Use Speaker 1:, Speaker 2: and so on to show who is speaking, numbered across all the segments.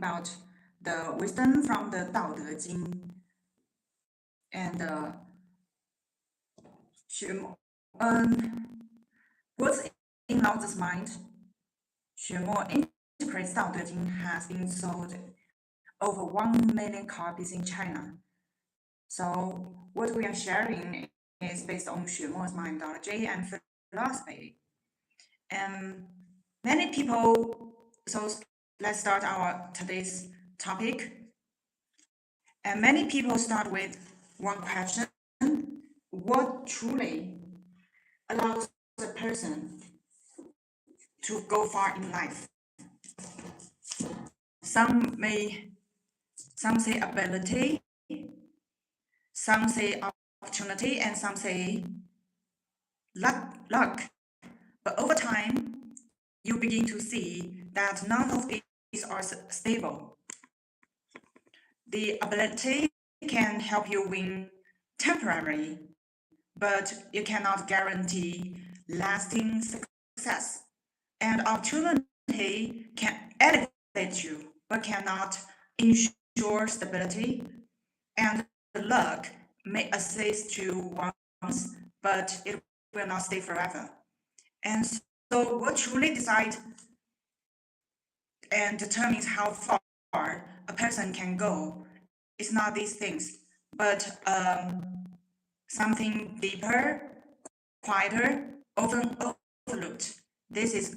Speaker 1: about the wisdom from the 道德经 and Xuemo. What's in Lao Tzu's mind? Xuemo interprets 道德经 has been sold over 1 million copies in China. So what we are sharing is based on Xuemo's methodology and philosophy. And many people, so let's start our today's topic. And many people start with one question: what truly allows a person to go far in life? Some say ability, some say opportunity, and some say luck. But over time, you begin to see that none of these are stable. The ability can help you win temporarily, but it cannot guarantee lasting success. And opportunity can elevate you, but cannot ensure stability. And luck may assist you once, but it will not stay forever. And so what truly decides and determines how far a person can go is not these things, but something deeper, quieter, often overlooked. This is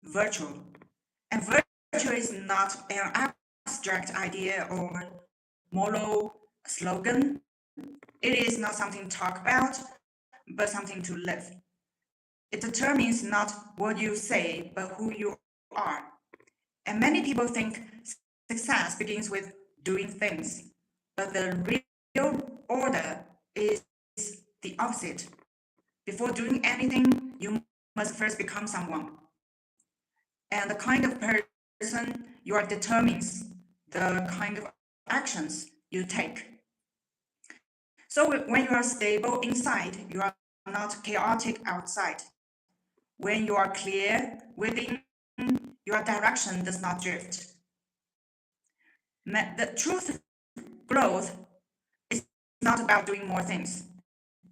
Speaker 1: virtue. And virtue is not an abstract idea or moral slogan. It is not something to talk about, but something to live. It determines not what you say, but who you are. And many people think success begins with doing things, but the real order is the opposite. Before doing anything, you must first become someone. And the kind of person you are determines the kind of actions you take. So when you are stable inside, you are not chaotic outside. When you are clear within, your direction does not drift. The truth growth is not about doing more things.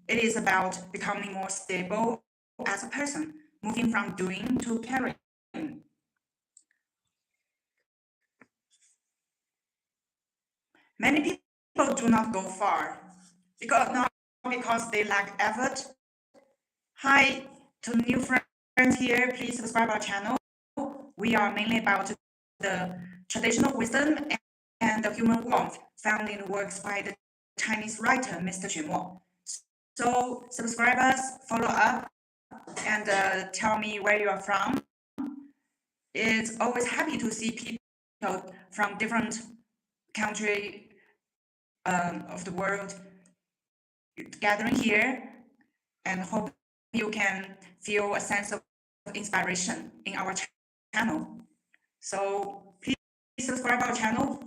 Speaker 1: It is about becoming more stable as a person, moving from doing to caring. Many people do not go far, not because they lack effort. Hi to new friends here, please subscribe our channel. We are mainly about the traditional wisdom and the human warmth found in the works by the Chinese writer, Mr. Xuemo. So subscribe us, follow up, and tell me where you are from. It's always happy to see people from different countries of the world gathering here, and hope you can feel a sense of inspiration in our channel. So please subscribe our channel.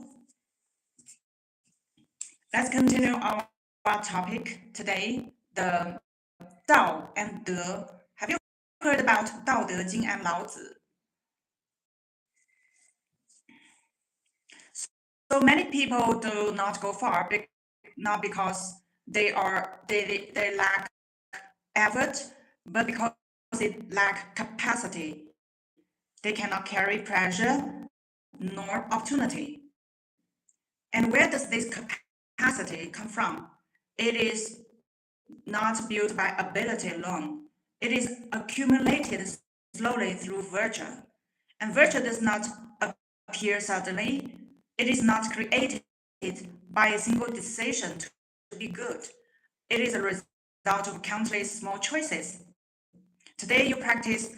Speaker 1: Let's continue our topic today, the Dao and De. Have you heard about 道德经 and Lao Tzu? So many people do not go far, not because they lack effort, but because they lack capacity. They cannot carry pressure nor opportunity. And where does this capacity come from? It is not built by ability alone. It is accumulated slowly through virtue. And virtue does not appear suddenly. It is not created by a single decision to be good. It is a result of countless small choices. Today you practice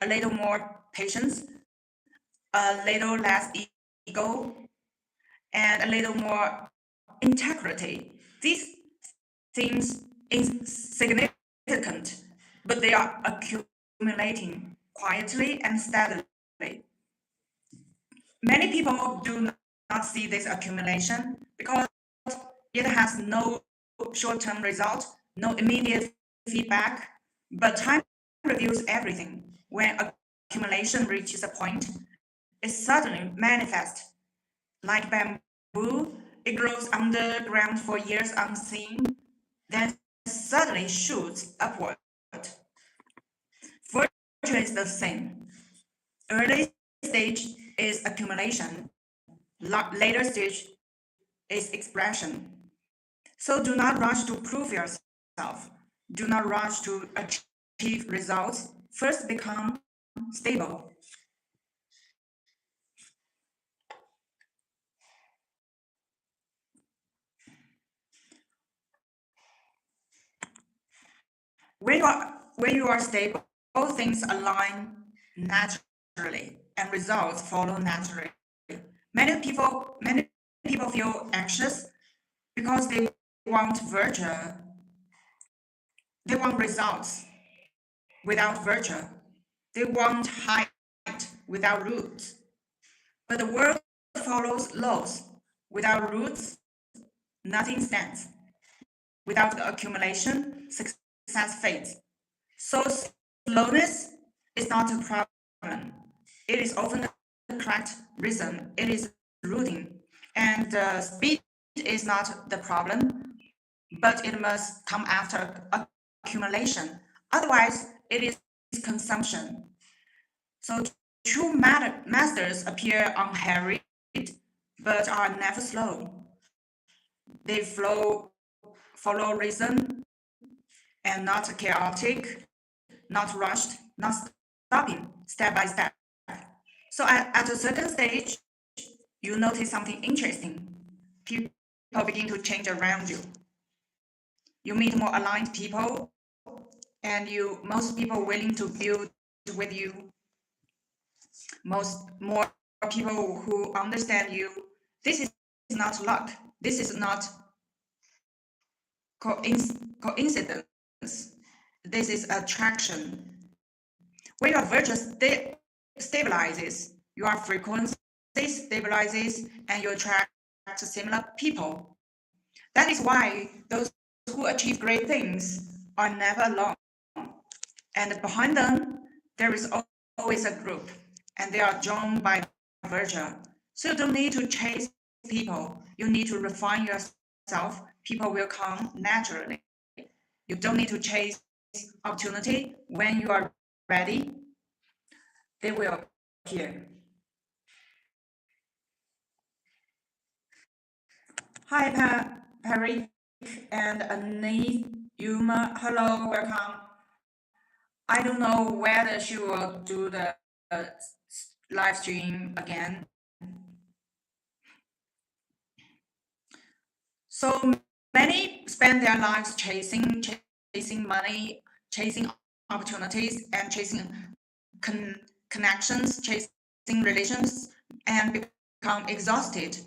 Speaker 1: a little more patience, a little less ego, and a little more integrity. These seems insignificant, but they are accumulating quietly and steadily. Many people do not see this accumulation because it has no short-term result, no immediate feedback, but time reveals everything. When accumulation reaches a point, it suddenly manifests. Like bamboo, it grows underground for years unseen, then suddenly shoots upward. Virtue is the same. Early stage is accumulation, later stage is expression. So do not rush to prove yourself. Do not rush to achieve results. First become stable. When you are stable, all things align naturally and results follow naturally. Many people feel anxious because they want virtue. They want results without virtue. They want height without roots. But the world follows laws. Without roots, nothing stands. Without the accumulation, success fades. So slowness is not a problem. It is often the correct reason. It is rooting. And speed is not the problem, but it must come after accumulation. Otherwise, it is consumption. So true masters appear unhurried, but are never slow. They follow reason and not chaotic, not rushed, not stopping, step by step. So at the second stage, you notice something interesting. People begin to change around you. You meet more aligned people, and most people willing to build with you. More people who understand you. This is not luck. This is not coincidence. This is attraction. When your virtue stabilizes, your frequency stabilizes, and you attract similar people. That is why those who achieve great things are never alone. And behind them, there is always a group, and they are joined by virtue. So you don't need to chase people. You need to refine yourself. People will come naturally. You don't need to chase opportunity. When you are ready, they will appear. Hi, Perry and Annie, Yuma. Hello, welcome. I don't know whether she will do the uh, live stream again. So many spend their lives chasing money, chasing opportunities, and chasing connections, chasing relations, and become exhausted.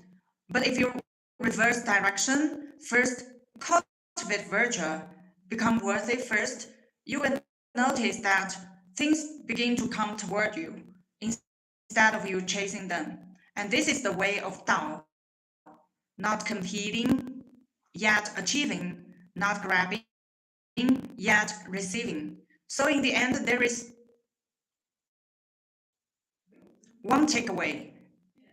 Speaker 1: But if you reverse direction, first cultivate virtue, become worthy first, you will notice that things begin to come toward you instead of you chasing them. And this is the way of Tao, not competing, yet achieving, not grabbing, yet receiving. So in the end, there is one takeaway.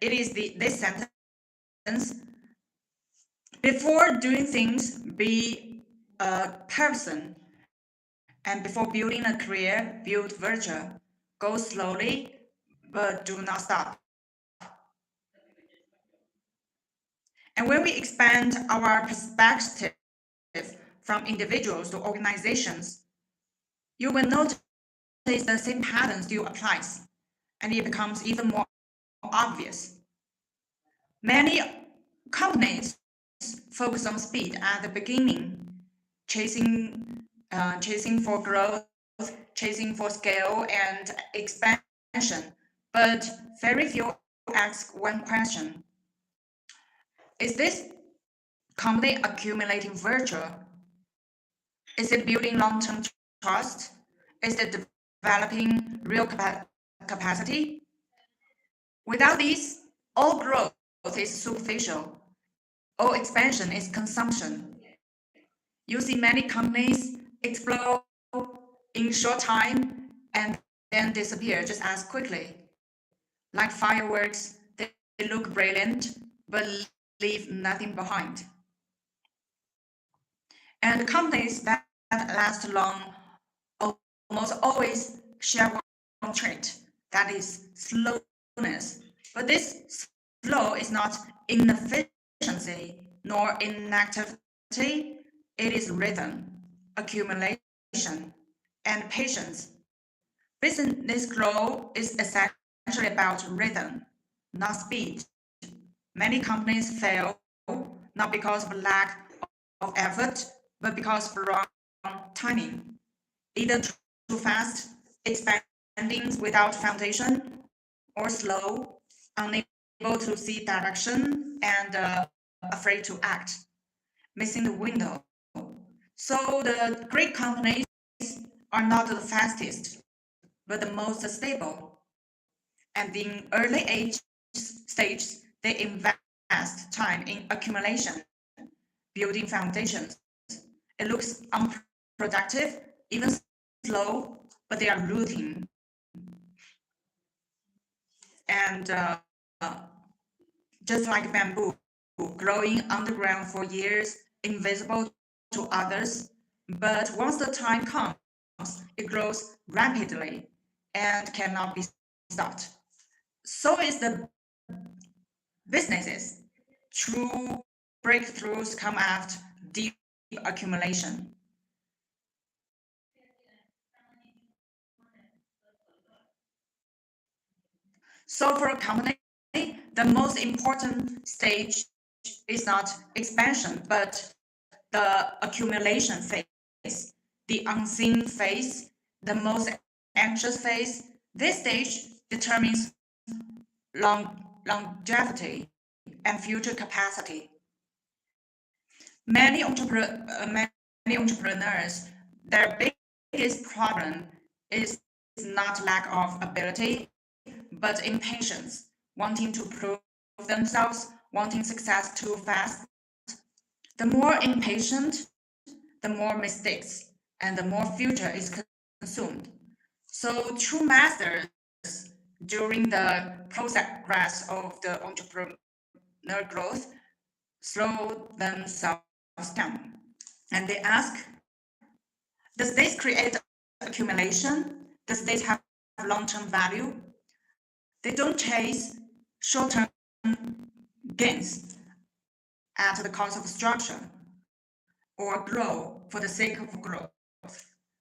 Speaker 1: It is this sentence: before doing things, be a person, and before building a career, build virtue. Go slowly, but do not stop. And when we expand our perspective from individuals to organizations, you will notice the same pattern still applies, and it becomes even more obvious. Many companies focus on speed at the beginning, chasing for growth, chasing for scale and expansion, but very few ask one question: is this company accumulating virtue? Is it building long-term trust? Is it developing real capacity? Without these, all growth is superficial. All expansion is consumption. You see many companies explode in short time and then disappear just as quickly. Like fireworks, they look brilliant, but leave nothing behind. And companies that last long almost always share one trait, that is slowness. But this slow is not inefficiency nor inactivity, it is rhythm, accumulation, and patience. Business growth is essentially about rhythm, not speed. Many companies fail not because of lack of effort, but because of wrong timing, either too fast, expanding without foundation, or slow, unable to see direction, and afraid to act, missing the window. So the great companies are not the fastest, but the most stable. And in early age stages, they invest time in accumulation, building foundations. It looks unproductive, even slow, but they are rooting. And just like bamboo, growing underground for years, invisible to others. But once the time comes, it grows rapidly and cannot be stopped. So is the businesses. True breakthroughs come after deep accumulation. So for a company, the most important stage is not expansion, but the accumulation phase, the unseen phase, the most anxious phase. This stage determines longevity and future capacity. Many entrepreneurs, their biggest problem is not lack of ability, but impatience, wanting to prove themselves, wanting success too fast. The more impatient, the more mistakes, and the more future is consumed. So true masters during the progress of the entrepreneur growth slow themselves down. And they ask, does this create accumulation? Does this have long-term value? They don't chase short-term gains at the cost of structure or grow for the sake of growth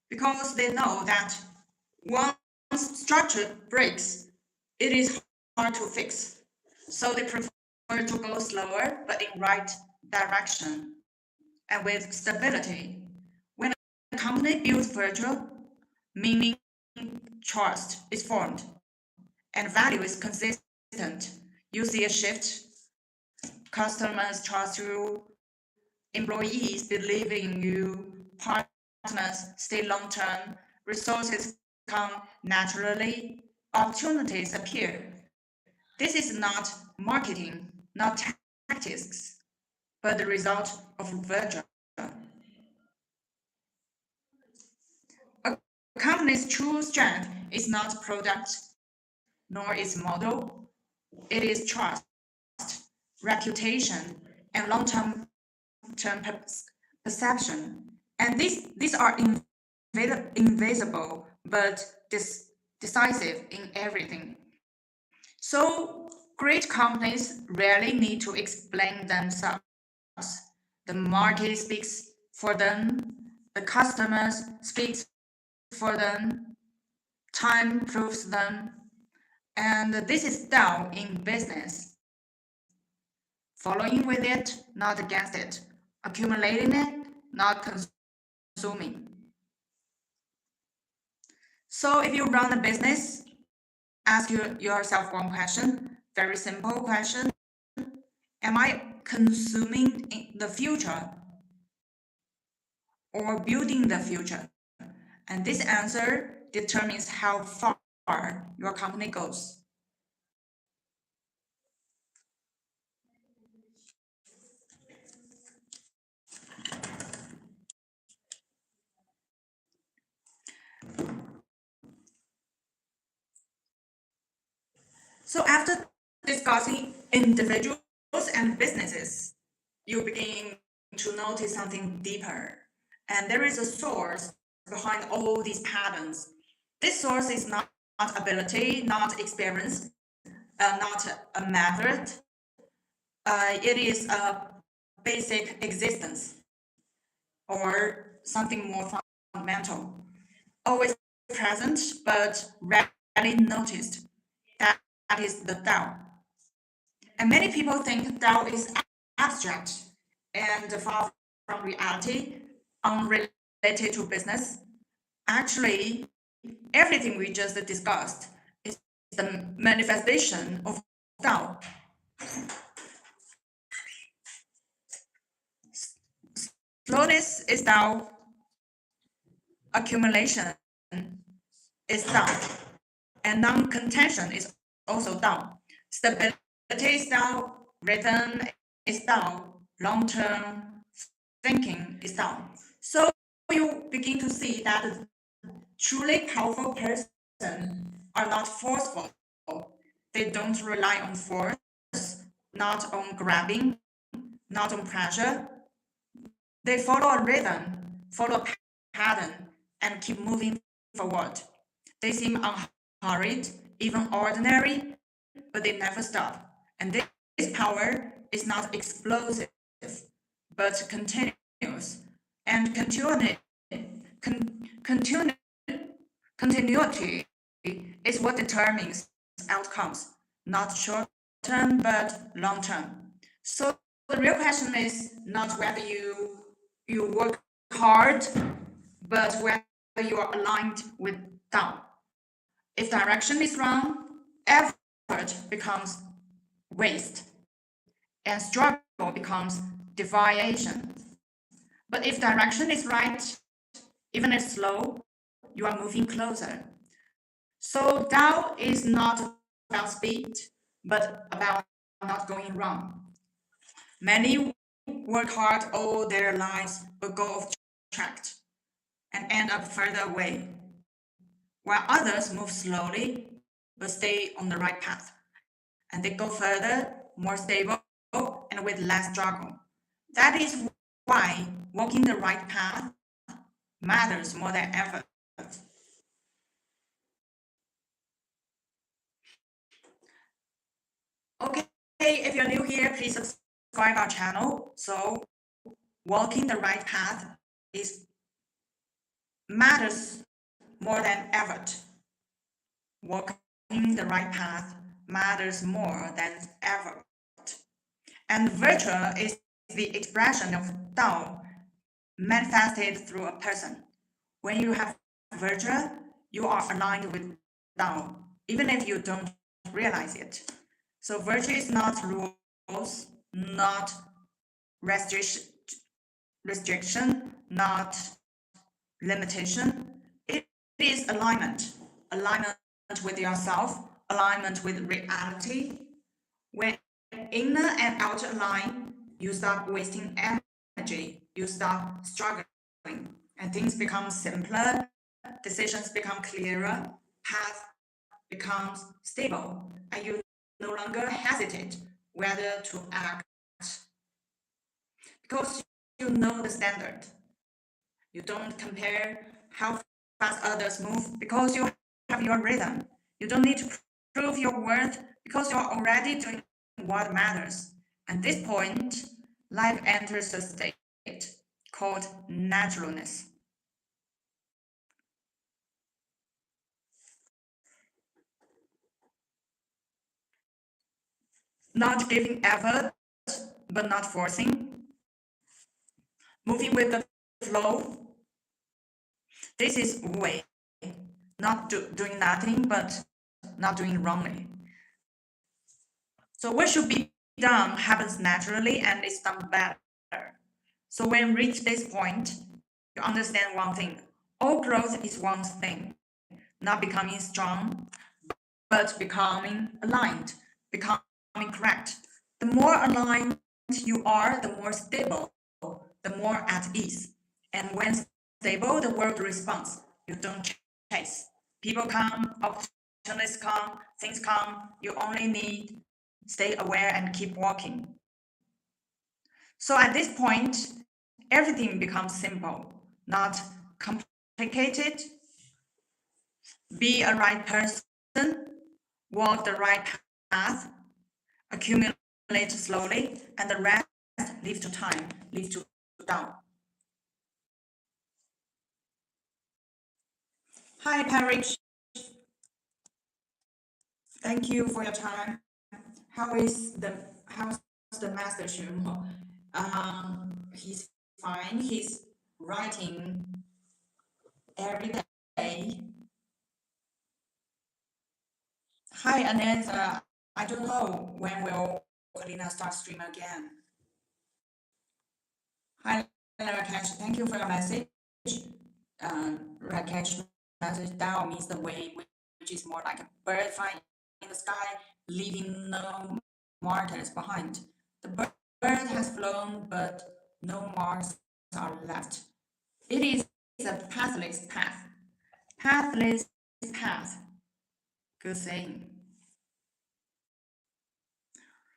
Speaker 1: because they know that once structure breaks, it is hard to fix. So they prefer to go slower but in right direction and with stability. When a company builds virtual, meaning trust is formed and value is consistent, you see a shift. Customers trust you, employees believe in you, partners stay long term, resources come naturally, opportunities appear. This is not marketing, not tactics, but the result of virtue. A company's true strength is not product nor its model, it is trust, reputation, and long-term perception. And these are invisible but decisive in everything. So great companies rarely need to explain themselves. The market speaks for them, the customers speaks for them, time proves them, and this is down in business. Following with it, not against it. Accumulating it, not consuming. So if you run a business, ask yourself one question, very simple question. Am I consuming in the future or building the future? And this answer determines how far your company goes. So after discussing individual and businesses, you begin to notice something deeper. And there is a source behind all these patterns. This source is not ability, not experience, not a method. It is a basic existence or something more fundamental, always present but rarely noticed. That is the Tao. And many people think Tao is abstract and far from reality, unrelated to business. Actually, everything we just discussed is the manifestation of Tao. Slowness is Tao, accumulation is Tao, and non-contention is also Tao. Stability is Tao, rhythm is Tao, long-term thinking is Tao. So you begin to see that the truly powerful person are not forceful. They don't rely on force, not on grabbing, not on pressure. They follow a rhythm, follow a pattern, and keep moving forward. They seem unhurried, even ordinary, but they never stop. And this power is not explosive, but continuous. And continu- continuity is what determines outcomes, not short term, but long term. So the real question is not whether you work hard, but whether you are aligned with Tao. If direction is wrong, effort becomes waste, and struggle becomes deviation. But if direction is right, even if slow, you are moving closer. So Tao is not about speed, but about not going wrong. Many work hard all their lives but go off track and end up further away, while others move slowly but stay on the right path. And they go further, more stable, and with less struggle. That is why walking the right path matters more than ever. Okay, if you're new here, please subscribe our channel. So walking the right path is matters more than ever. Walking the right path matters more than ever. And virtue is the expression of Tao manifested through a person. When you have virtue, you are aligned with Tao, even if you don't realize it. So virtue is not rules, not restriction, not limitation. It is alignment, alignment with yourself, alignment with reality. When inner and outer align, you stop wasting energy, you stop struggling, and things become simpler, decisions become clearer, path becomes stable, and you no longer hesitate whether to act because you know the standard. You don't compare how fast others move because you have your rhythm. You don't need to prove your worth because you're already doing what matters. At this point, life enters a state called naturalness. Not giving effort, but not forcing. Moving with the flow. This is way. Not doing nothing, but not doing wrongly. So what should be done happens naturally and is done better. So when reach this point, you understand one thing. All growth is one thing, not becoming strong, but becoming aligned, becoming correct. The more aligned you are, the more stable, the more at ease. And when stable, the world responds. You don't chase. People come, opportunities come, things come. You only need stay aware and keep walking. So at this point, everything becomes simple, not complicated. Be a right person, walk the right path, accumulate slowly, and the rest leave to time, leave to down. Hi, Parrish. Thank you for your time. How's the master Xuemo? He's fine. He's writing every day. Hi, Anantha. I don't know when will Kalina start stream again. Hi, Rakesh. Thank you for your message. Rakesh message down means the wave, which is more like a bird flying in the sky, leaving no markers behind. The bird has flown, but no marks are left. It is a pathless path. Pathless path. Good saying.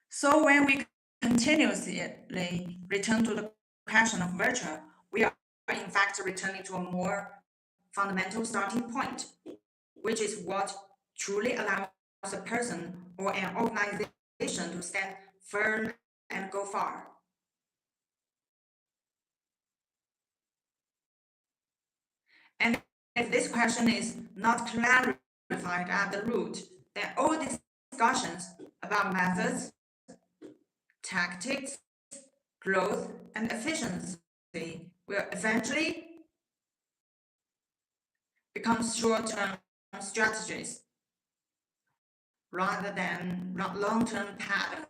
Speaker 1: So when we continuously return to the question of virtue, we are in fact returning to a more fundamental starting point, which is what truly allows a person or an organization to stand firm and go far. And if this question is not clarified at the root, then all discussions about methods, tactics, growth, and efficiency will eventually become short-term strategies rather than long-term patterns.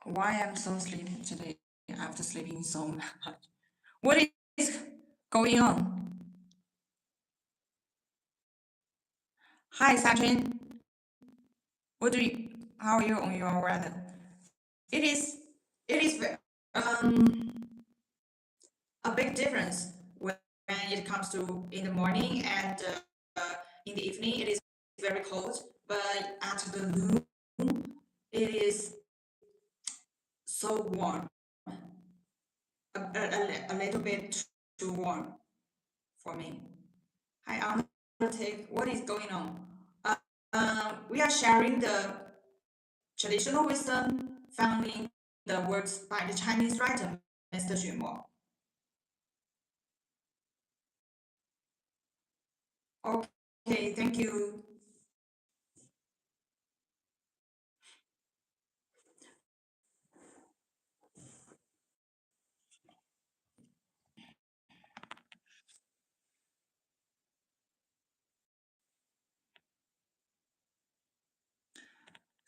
Speaker 1: Why I'm so sleepy today after sleeping so much? What is going on? Hi, Sajin. How are you on your weather? It is, it is a big difference when it comes to in the morning and in the evening. It is very cold, but at the noon, it is so warm, a little bit too warm for me. Hi, Arctic. What is going on? We are sharing the traditional wisdom found in the works by the Chinese writer, Mr. Xuemo. Okay, thank you.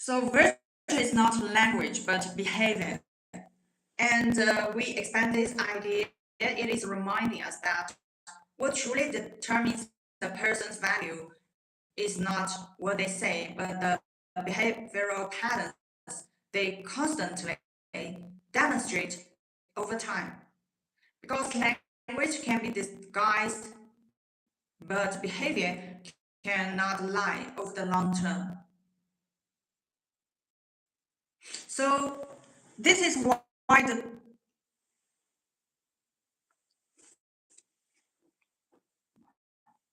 Speaker 1: So virtue is not language, but behavior. And we expand this idea. It is reminding us that what truly determines the person's value is not what they say, but the behavioral patterns they constantly demonstrate over time. Because language can be disguised, but behavior cannot lie over the long term. So this is why the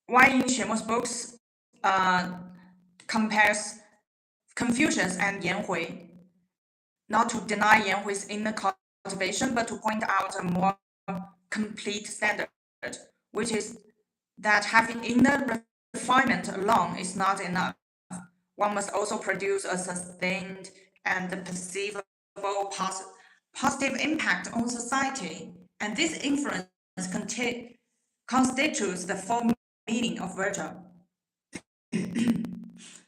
Speaker 1: why in Xuemo's books compares Confucius and Yan Hui, not to deny Yan Hui's inner cultivation, but to point out a more complete standard, which is that having inner refinement alone is not enough. One must also produce a sustained and perceivable positive impact on society. And this influence constitutes the full meaning of virtue.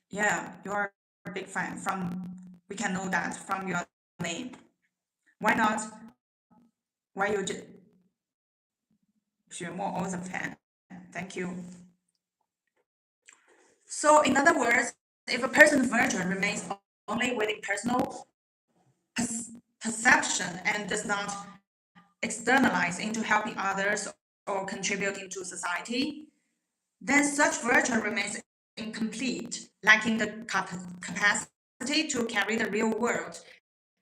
Speaker 1: Yeah, you are a big fan we can know that from your name. Why not? Why you just more awesome fan? Thank you. So in other words, if a person's virtue remains only within personal perception and does not externalize into helping others or contributing to society, then such virtue remains incomplete, lacking the capacity to carry the real world,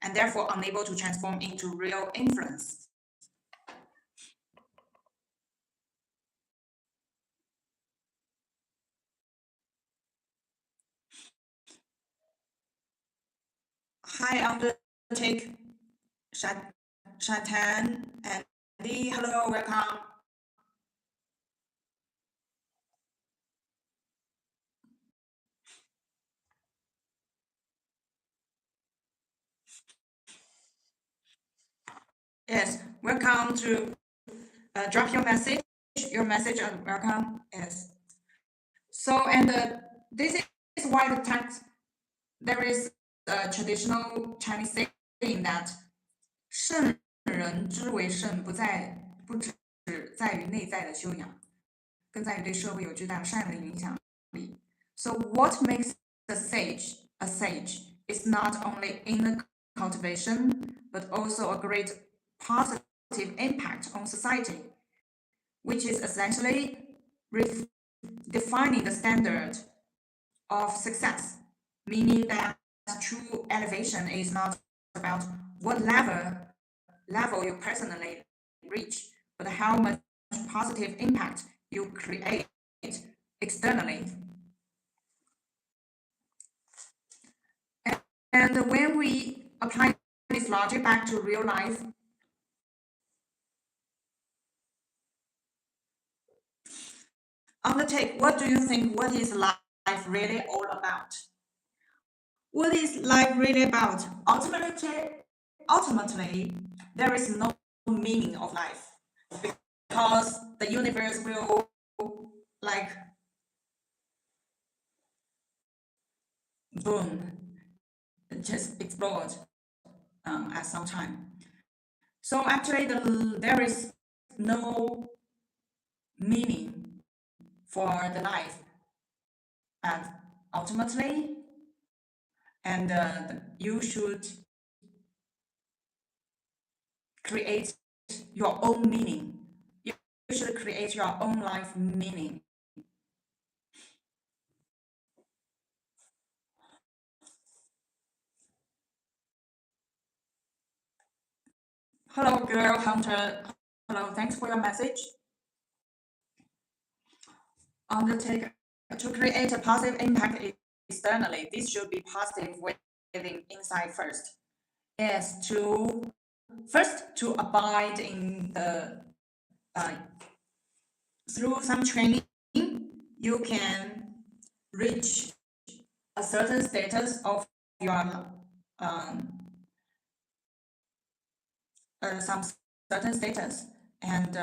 Speaker 1: and therefore unable to transform into real influence. Hi, Undertake, Shatan, and Lee. Hello, welcome. Yes, welcome to drop your message and welcome. Yes. So, and this is why the text, there is a traditional Chinese saying that 圣人之为圣，不只在于内在的修养，更在于对社会有巨大善的影响力。So what makes a sage is not only inner cultivation, but also a great positive impact on society, which is essentially defining the standard of success, meaning that true elevation is not about what level you personally reach, but how much positive impact you create externally. And when we apply this logic back to real life, Undertake, what do you think? What is life really all about? What is life really about? Ultimately, there is no meaning of life because the universe will like boom, just explode at some time. So actually, there is no meaning for the life, and ultimately, and you should create your own meaning. You should create your own life meaning. Hello, girl hunter. Hello, thanks for your message. Undertake to create a positive impact externally. This should be positive within inside first. Yes, to abide in the through some training, you can reach a certain status of your some certain status and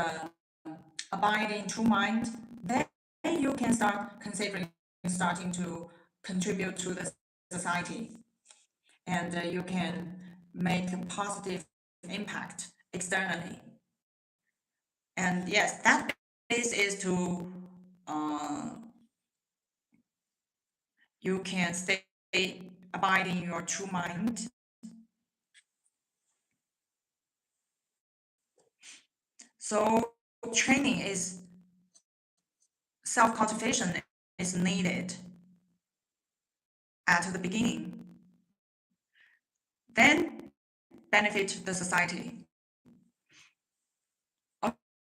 Speaker 1: abide in true mind, then you can start considering starting to contribute to the society, and you can make a positive impact externally. And yes, that base is to you can stay abide in your true mind. So training is self-cultivation is needed at the beginning, then benefit the society.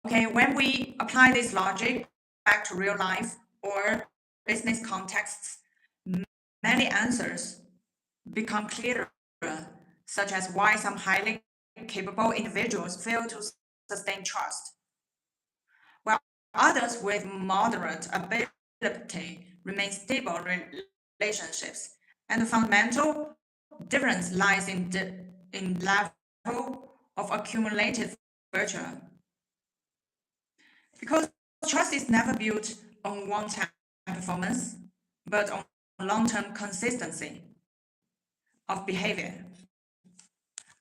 Speaker 1: Okay, when we apply this logic back to real life or business contexts, many answers become clearer, such as why some highly capable individuals fail to sustain trust, while others with moderate ability remain stable relationships. And the fundamental difference lies in level of accumulated virtue. Because trust is never built on one-time performance, but on long-term consistency of behavior.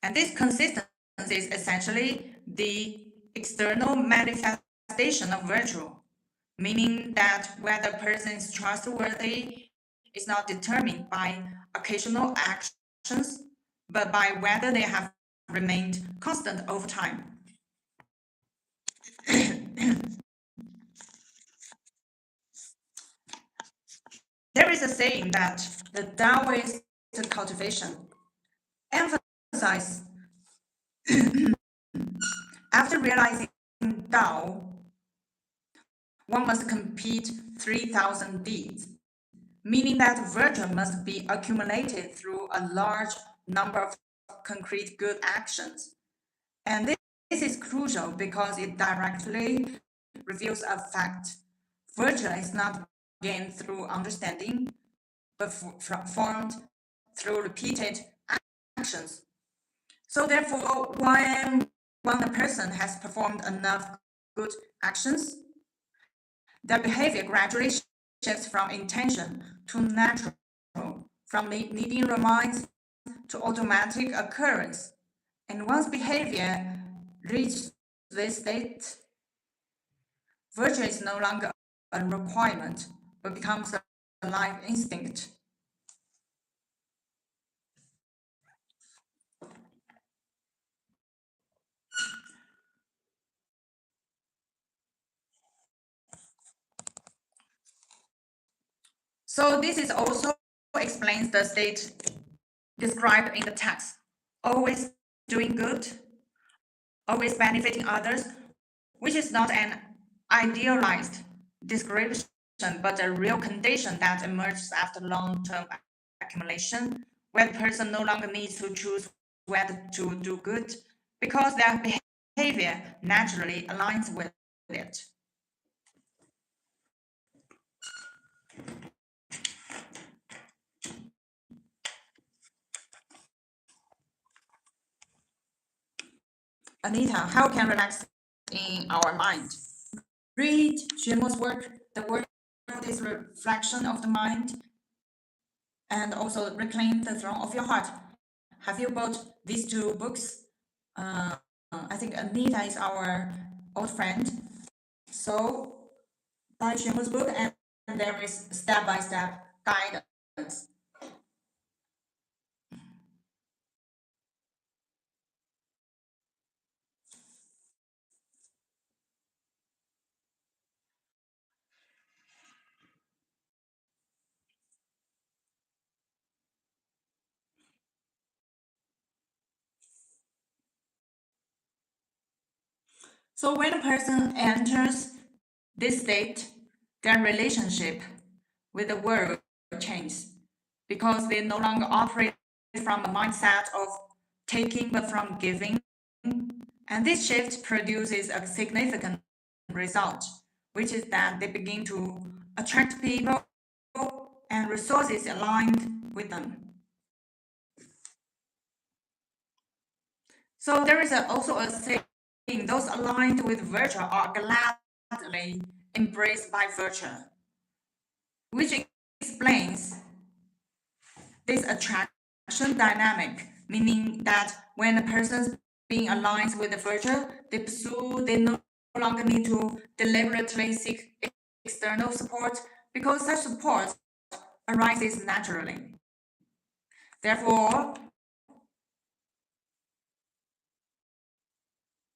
Speaker 1: And this consistency is essentially the external manifestation of virtue, meaning that whether a person is trustworthy is not determined by occasional actions, but by whether they have remained constant over time. is a saying that the Taoist cultivation emphasizes after realizing Tao, one must complete 3,000 deeds, meaning that virtue must be accumulated through a large number of concrete good actions. And this is crucial because it directly reveals a fact. Virtue is not gained through understanding, but formed through repeated actions. So therefore, when a person has performed enough good actions, their behavior gradually shifts from intention to natural, from needing reminds to automatic occurrence. And once behavior reaches this state, virtue is no longer a requirement, but becomes a life instinct. So this is also explains the state described in the text. Always doing good, always benefiting others, which is not an idealized description, but a real condition that emerges after long-term accumulation, where the person no longer needs to choose whether to do good, because their behavior naturally aligns with it. Anita, how can relax in our mind? Read Xuemo's work. The world is a reflection of the mind, and also Reclaim the Throne of Your Heart. Have you bought these two books? I think Anita is our old friend. So buy Xuemo's book, and there is step-by-step guidance. So when a person enters this state, their relationship with the world changes because they no longer operate from a mindset of taking but from giving. And this shift produces a significant result, which is that they begin to attract people and resources aligned with them. So there is also a saying, those aligned with virtue are gladly embraced by virtue, which explains this attraction dynamic, meaning that when a person's being aligned with the virtue they no longer need to deliberately seek external support because such support arises naturally. Therefore,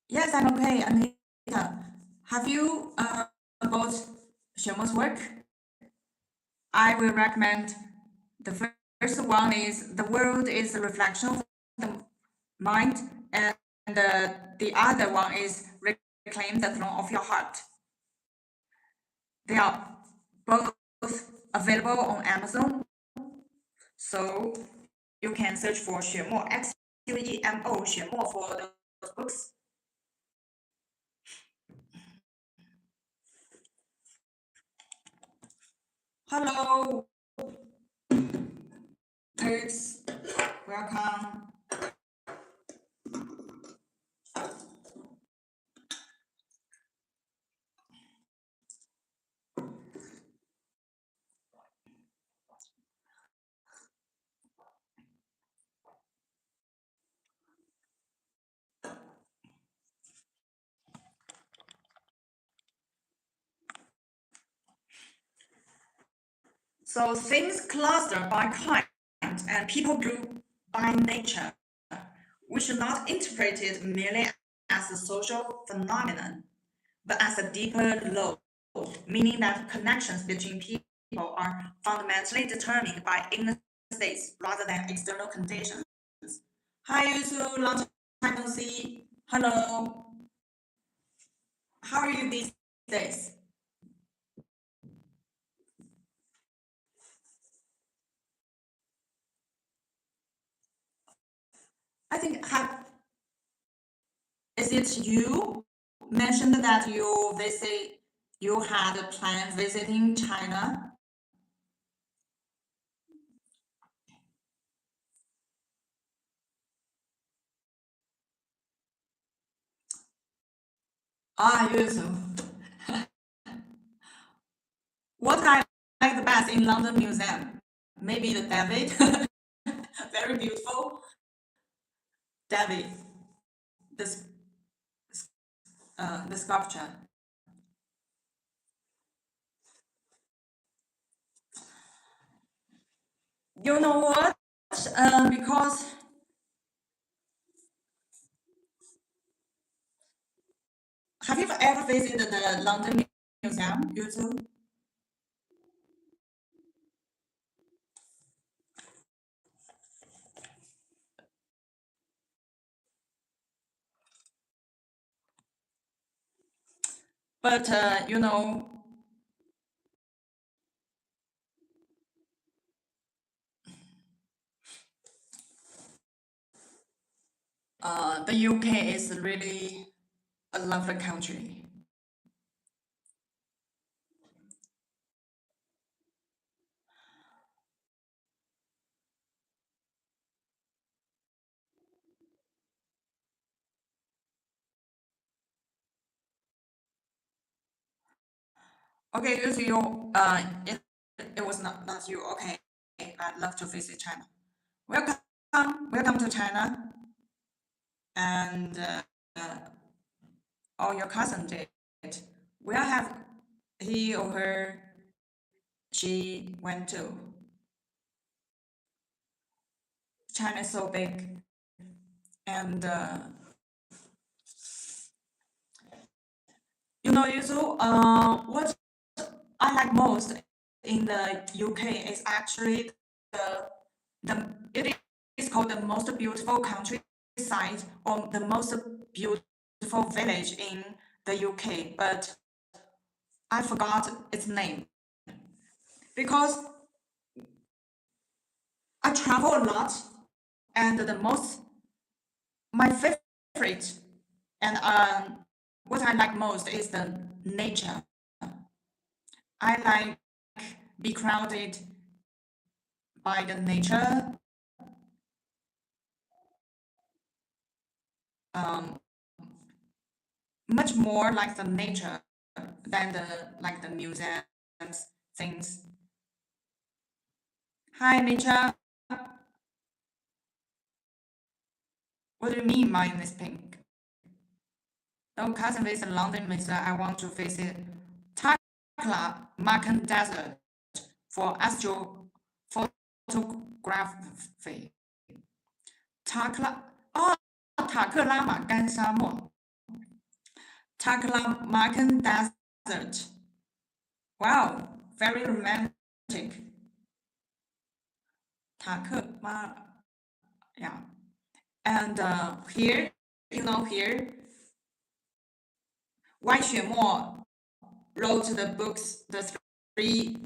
Speaker 1: yes, I'm okay, Anita. Have you bought Xuemo's work? I will recommend the first one is The World is a Reflection of the Mind, and the other one is Reclaim the Throne of Your Heart. They are both available on Amazon, so you can search for Xuemo, Xuemo, Xuemo for those books. Hello, kids, welcome. So things cluster by kind and people group by nature. We should not interpret it merely as a social phenomenon, but as a deeper law, meaning that connections between people are fundamentally determined by inner states rather than external conditions. Hi, Yusu, long time no see. Hello. How are you these days? I think is it you mentioned that you had a plan visiting China? Ah, Yusu. What I like the best in London Museum? Maybe the David. Very beautiful. David, the, the sculpture. You know what? Because have you ever visited the London Museum, Yusu? But the UK is really a lovely country. Okay, Yusu, it was not you. Okay, I'd love to visit China. Welcome, welcome to China, and all your cousin did. Where have he or her she went to? China is so big, and Yuzu, what I like most in the UK is actually it is called the most beautiful countryside or the most beautiful village in the UK, but I forgot its name because I travel a lot, and the most my favorite and what I like most is the nature. I like be crowded by the nature, um, much more like the nature than the museums things. Hi, nature. What do you mean mine is pink? No cousin visit London means that I want to visit Takla Marken Desert for astrophotography. 塔克拉玛干沙漠 Taklamakan Desert. Wow, very romantic. 塔克马 yeah. And here, here, Xuemo wrote the books, the three